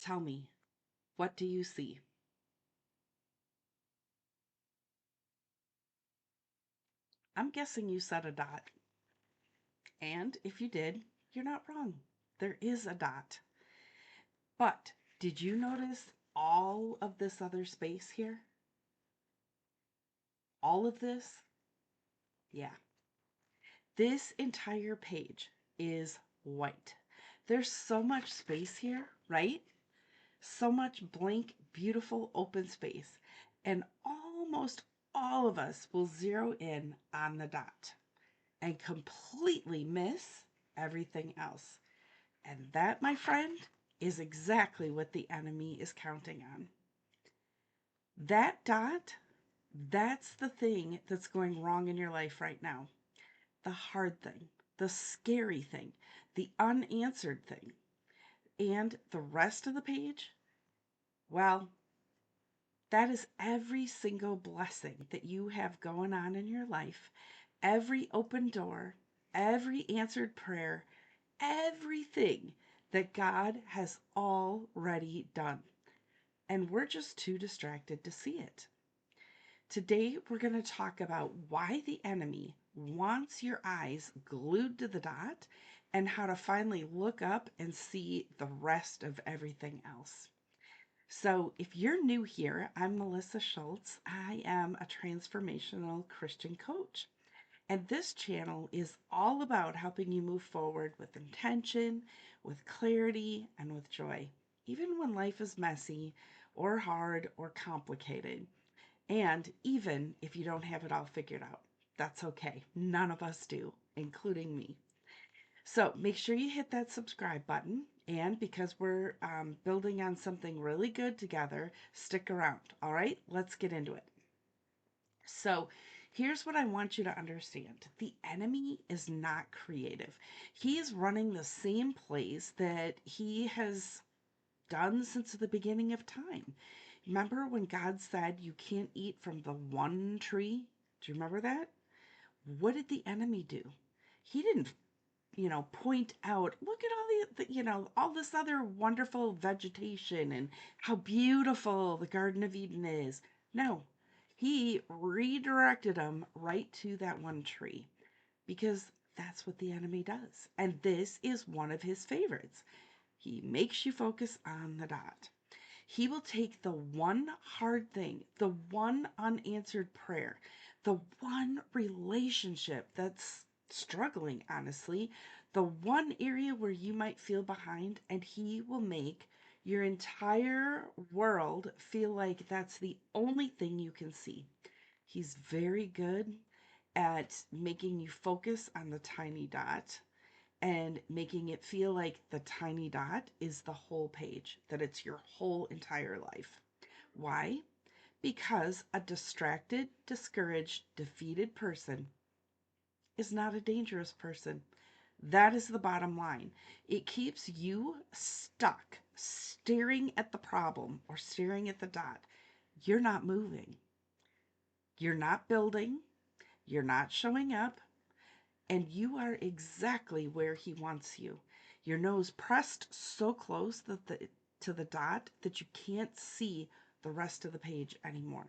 Tell me, what do you see? I'm guessing you said a dot. And if you did, you're not wrong. There is a dot. But did you notice all of this other space here? All of this? Yeah. This entire page is white. There's so much space here, right? So much blank, beautiful open space. And almost all of us will zero in on the dot and completely miss everything else. And that, my friend, is exactly what the enemy is counting on. That dot, that's the thing that's going wrong in your life right now. The hard thing, the scary thing, the unanswered thing. And the rest of the page, well, that is every single blessing that you have going on in your life, every open door, every answered prayer, everything that God has already done. And we're just too distracted to see it. Today, we're going to talk about why the enemy wants your eyes glued to the dot and how to finally look up and see the rest of everything else. So, if you're new here, I'm Melissa Schultz. I am a transformational Christian coach. And this channel is all about helping you move forward with intention, with clarity, and with joy, even when life is messy or hard or complicated. And even if you don't have it all figured out, that's okay. None of us do, including me. So make sure you hit that subscribe button. And because we're building on something really good together, stick around. All right, let's get into it. So here's what I want you to understand. The enemy is not creative. He is running the same plays that he has done since the beginning of time. Remember when God said you can't eat from the one tree? Do you remember that? What did the enemy do? He didn't, point out, look at all all this other wonderful vegetation and how beautiful the Garden of Eden is. No, he redirected them right to that one tree because that's what the enemy does. And this is one of his favorites. He makes you focus on the dot. He will take the one hard thing, the one unanswered prayer, the one relationship that's struggling, honestly, the one area where you might feel behind, and he will make your entire world feel like that's the only thing you can see. He's very good at making you focus on the tiny dot and making it feel like the tiny dot is the whole page, that it's your whole entire life. Why? Because a distracted, discouraged, defeated person is not a dangerous person. That is the bottom line. It keeps you stuck staring at the problem or staring at the dot. You're not moving. You're not building. You're not showing up. And you are exactly where he wants you. Your nose pressed so close to the dot that you can't see the rest of the page anymore.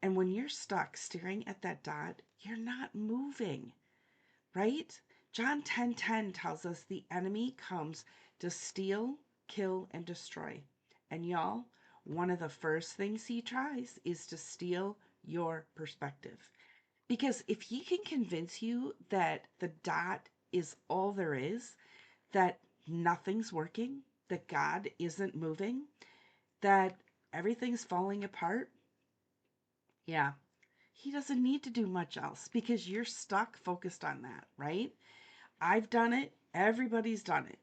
And when you're stuck staring at that dot, you're not moving, right? John 10:10 tells us the enemy comes to steal, kill, and destroy. And y'all, one of the first things he tries is to steal your perspective. Because if he can convince you that the dot is all there is, that nothing's working, that God isn't moving, that everything's falling apart, yeah, he doesn't need to do much else because you're stuck focused on that, right? I've done it. Everybody's done it.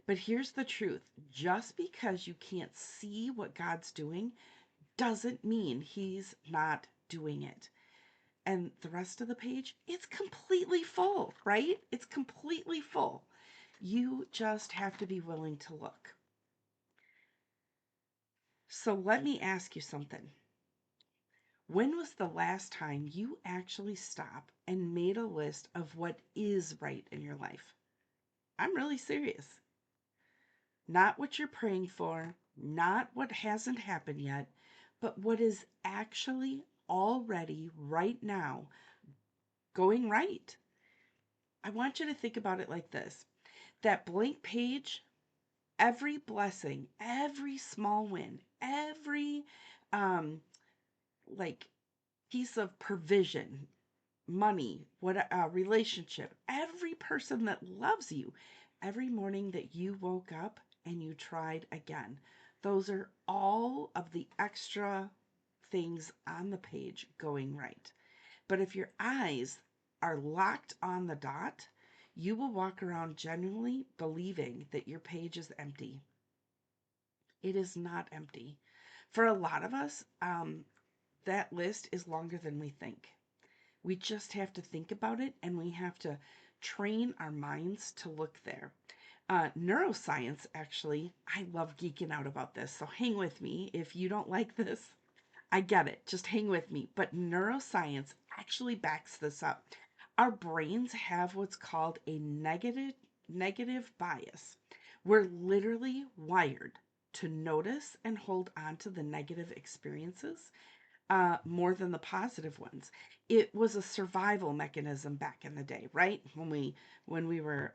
But here's the truth. Just because you can't see what God's doing doesn't mean he's not doing it. And the rest of the page, it's completely full, right? It's completely full. You just have to be willing to look. So let me ask you something. When was the last time you actually stopped and made a list of what is right in your life? I'm really serious. not what you're praying for, not what hasn't happened yet, but what is actually already right now going right. I want you to think about it like this. That blank page, every blessing, every small win, every um like piece of provision, money, what relationship, every person that loves you, every morning that you woke up and you tried again. Those are all of the extra things on the page going right. But if your eyes are locked on the dot, you will walk around genuinely believing that your page is empty. It is not empty. For a lot of us, that list is longer than we think. We just have to think about it and we have to train our minds to look there. Neuroscience, actually, I love geeking out about this, so hang with me. If you don't like this, I get it. Just hang with me. But neuroscience actually backs this up. Our brains have what's called a negative bias. We're literally wired to notice and hold on to the negative experiences more than the positive ones. It was a survival mechanism back in the day, right? When we were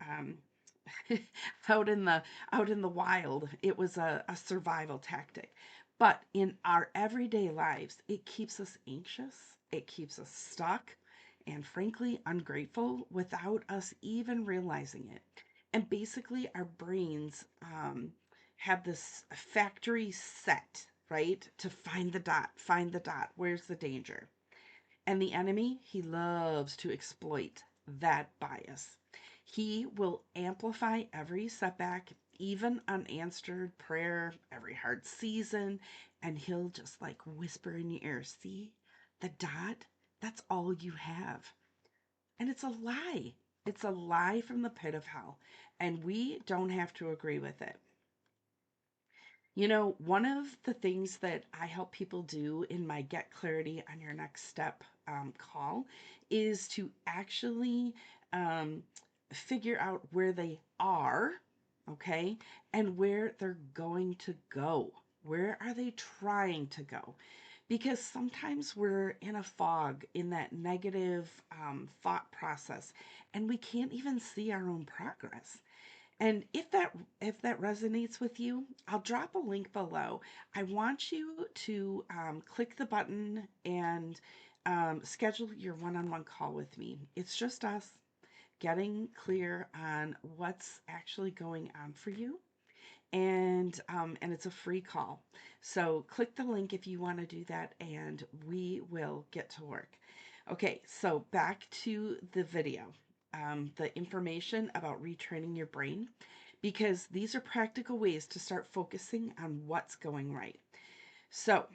out in the wild, it was a survival tactic. But in our everyday lives, it keeps us anxious, it keeps us stuck, and frankly ungrateful without us even realizing it. And basically, our brains have this factory set, right? To find the dot. Where's the danger? And the enemy, he loves to exploit that bias. He will amplify every setback, even unanswered prayer, every hard season, and he'll just like whisper in your ear, see, the dot, that's all you have. And it's a lie. It's a lie from the pit of hell. And we don't have to agree with it. You know, one of the things that I help people do in my Get Clarity on Your Next Step call is to actually um, figure out where they are, okay, and where they're going to go. Where are they trying to go? Because sometimes we're in a fog in that negative thought process and we can't even see our own progress. And if that resonates with you, I'll drop a link below. I want you to click the button and schedule your one-on-one call with me. It's just us getting clear on what's actually going on for you, and it's a free call. So click the link if you want to do that, and we will get to work. Okay, so back to the video, the information about retraining your brain, because these are practical ways to start focusing on what's going right. So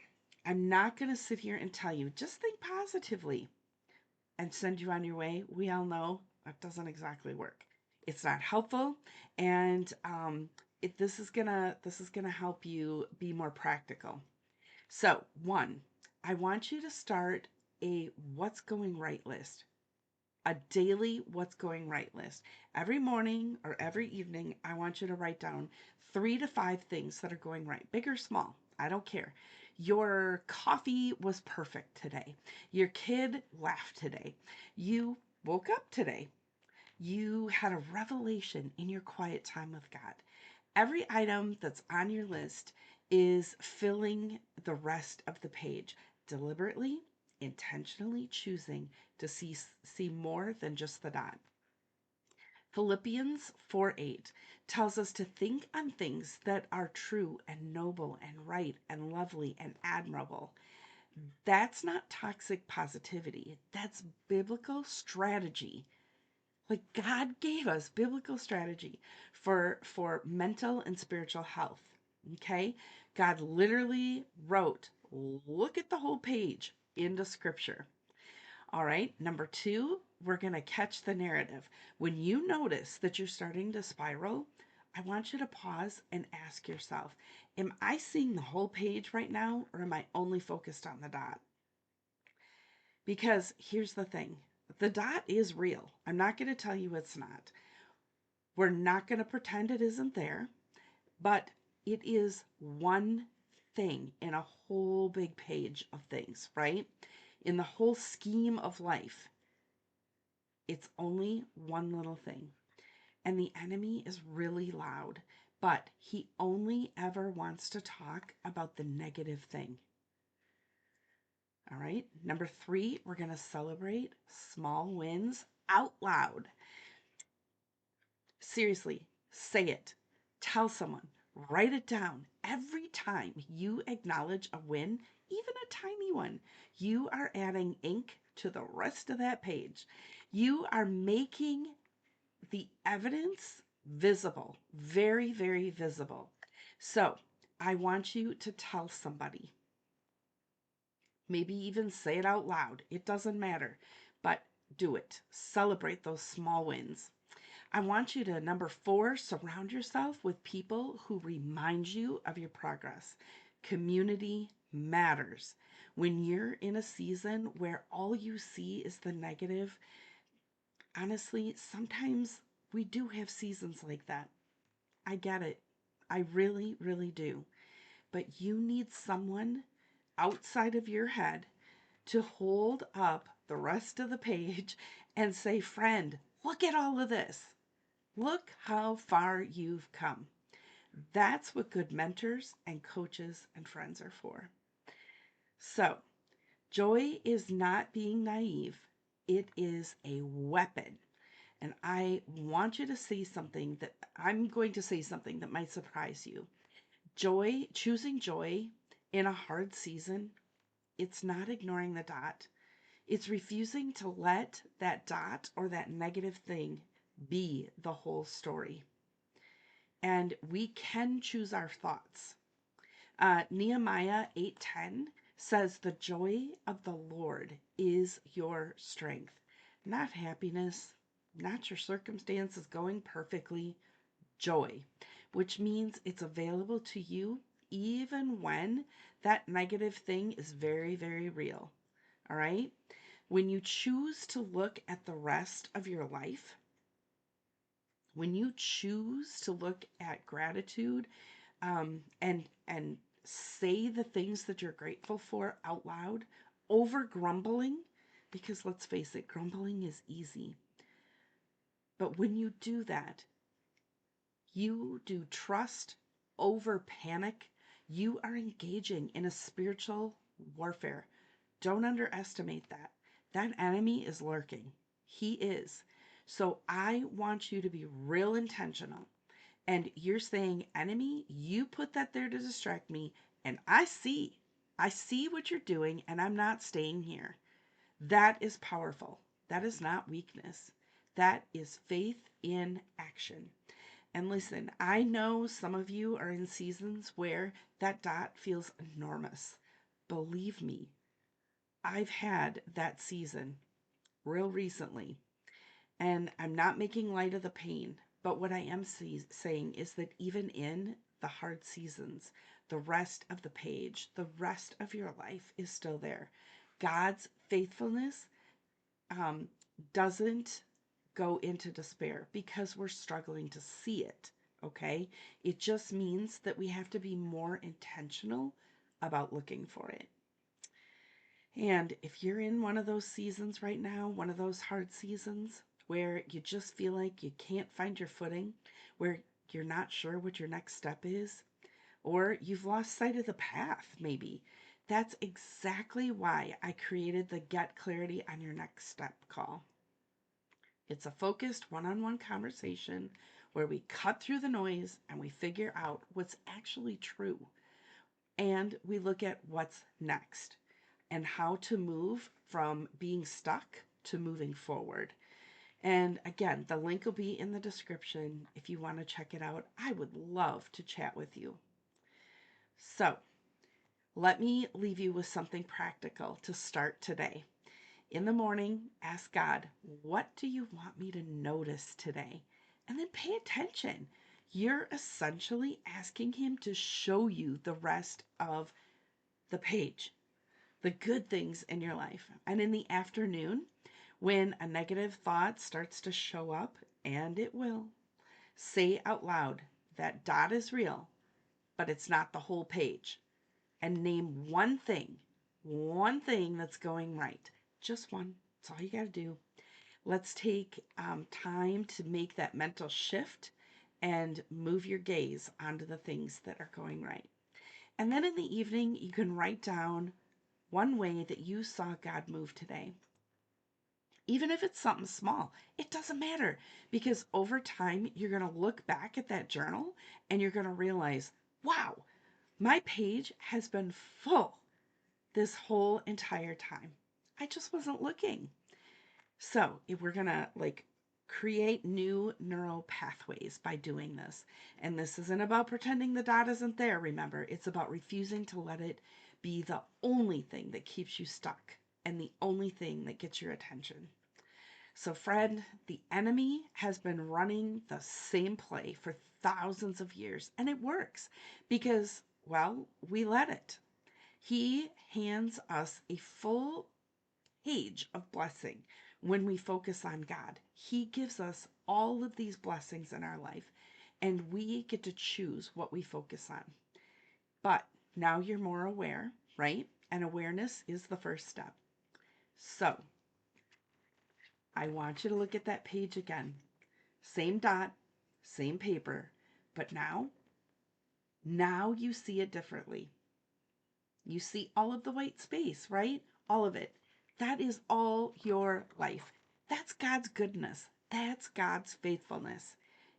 I'm not going to sit here and tell you, just think positively and send you on your way. We all know that doesn't exactly work. It's not helpful, and this is gonna help you be more practical. So one, I want you to start a what's going right list, a daily what's going right list. Every morning or every evening, I want you to write down 3 to 5 things that are going right, big or small. I don't care. Your coffee was perfect today. Your kid laughed today. You woke up today. You had a revelation in your quiet time with God. Every item that's on your list is filling the rest of the page, deliberately, intentionally choosing to see more than just the dot. Philippians 4:8 tells us to think on things that are true and noble and right and lovely and admirable. That's not toxic positivity. That's biblical strategy. Like God gave us biblical strategy for mental and spiritual health. Okay? God literally wrote, look at the whole page into scripture. All right, number 2, we're going to catch the narrative. When you notice that you're starting to spiral, I want you to pause and ask yourself, am I seeing the whole page right now, or am I only focused on the dot? Because here's the thing, the dot is real. I'm not going to tell you it's not. We're not going to pretend it isn't there. but it is one thing in a whole big page of things, right? In the whole scheme of life, it's only one little thing. And the enemy is really loud, but he only ever wants to talk about the negative thing. All right. Number 3, we're going to celebrate small wins out loud. Seriously, say it. Tell someone. Write it down. Every time you acknowledge a win, even a tiny one, you are adding ink to the rest of that page. You are making the evidence visible, very, very visible. So I want you to tell somebody, maybe even say it out loud. It doesn't matter, but do it. Celebrate those small wins. I want you to, number 4, surround yourself with people who remind you of your progress. Community matters. When you're in a season where all you see is the negative, honestly, sometimes we do have seasons like that. I get it. I really, really do. But you need someone outside of your head to hold up the rest of the page and say, friend, look at all of this. Look how far you've come. That's what good mentors and coaches and friends are for. So, joy is not being naive. It is a weapon. And I want you to see something that I'm going to say something that might surprise you. Joy, choosing joy in a hard season, it's not ignoring the dot. It's refusing to let that dot or that negative thing be the whole story. And we can choose our thoughts. Nehemiah 8:10 says, "The joy of the Lord is your strength." Not happiness, not your circumstances going perfectly, joy, which means it's available to you even when that negative thing is very, very real. All right? When you choose to look at the rest of your life, when you choose to look at gratitude, and say the things that you're grateful for out loud over grumbling, because let's face it, grumbling is easy. But when you do that, you do trust over panic. You are engaging in a spiritual warfare. Don't underestimate that. That enemy is lurking. He is. So I want you to be real intentional. And you're saying, enemy, you put that there to distract me. And I see what you're doing, and I'm not staying here. That is powerful. That is not weakness. That is faith in action. And listen, I know some of you are in seasons where that dot feels enormous. Believe me, I've had that season real recently. And I'm not making light of the pain, but what I am saying is that even in the hard seasons, the rest of the page, the rest of your life is still there. God's faithfulness um, doesn't go into despair because we're struggling to see it, okay? It just means that we have to be more intentional about looking for it. And if you're in one of those seasons right now, one of those hard seasons where you just feel like you can't find your footing, where you're not sure what your next step is, or you've lost sight of the path, maybe, that's exactly why I created the Get Clarity on Your Next Step call. It's a focused one-on-one conversation where we cut through the noise and we figure out what's actually true. And we look at what's next and how to move from being stuck to moving forward. And again, the link will be in the description if you want to check it out. I would love to chat with you. So let me leave you with something practical to start today. In the morning, ask God, what do you want me to notice today? And then pay attention. You're essentially asking Him to show you the rest of the page, the good things in your life. And in the afternoon, when a negative thought starts to show up, and it will, say out loud, that dot is real, but it's not the whole page. And name one thing that's going right. Just one. That's all you got to do. Let's take time to make that mental shift and move your gaze onto the things that are going right. And then in the evening, you can write down one way that you saw God move today. Even if it's something small, it doesn't matter, because over time, you're going to look back at that journal and you're going to realize, wow, my page has been full this whole entire time. I just wasn't looking. So if we're gonna create new neural pathways by doing this, and this isn't about pretending the dot isn't there, remember, it's about refusing to let it be the only thing that keeps you stuck and the only thing that gets your attention. So friend, the enemy has been running the same play for thousands of years, and it works because, well, we let it. He hands us a full page of blessing when we focus on God. He gives us all of these blessings in our life, and we get to choose what we focus on. But now you're more aware, right? And awareness is the first step. So I want you to look at that page again. Same dot, same paper, but now you see it differently. You see all of the white space, right? All of it. That is all your life. That's God's goodness. That's God's faithfulness.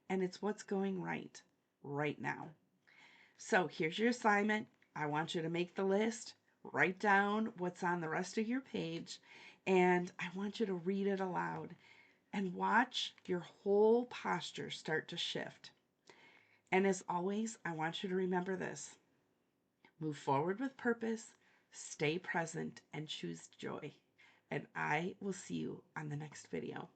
And it's what's going right now. So here's your assignment. I want you to make the list, write down what's on the rest of your page, and I want you to read it aloud and watch your whole posture start to shift. And as always, I want you to remember this. Move forward with purpose, stay present, and choose joy. And I will see you on the next video.